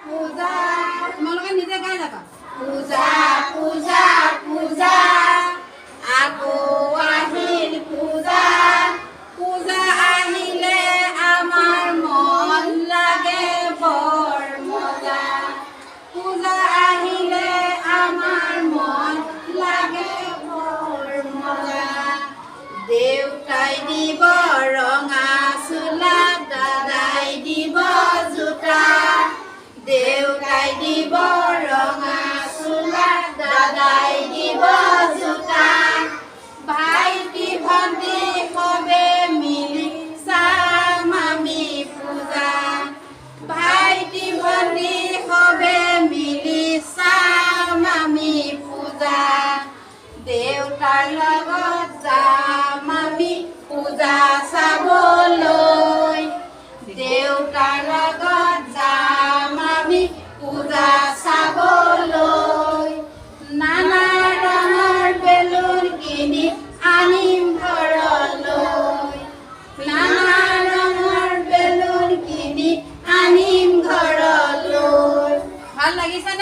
পূজা তোমালোকে নিজে গাই থাকা পূজা পূজা পূজা আকৌ আহিল পূজা পূজা আহিলে আমাৰ মন লাগে বৰ মজা পূজা আহিলে আমাৰ মন লাগে বৰ মজা দেউতাই দিব ৰঙা চোলা দাদাই দিব জোতা দেউতাই দিব ৰঙা চোলা দাদাই দিব জোতা ভাইটি ভণ্টি সবে মিলি চাম আমি পূজা ভাইটি ভণ্টি সবে মিলি চাম আমি পূজা দেউতাৰ লগত যাম আমি পূজা চাবলৈ দেউতাৰ লগত যাম আমি পূজা চাবলৈ নানা ৰঙৰ বেলুন কিনি আনিম ঘৰলৈ নানা ৰঙৰ বেলুন কিনি আনিম ঘৰলৈ ভাল লাগিছে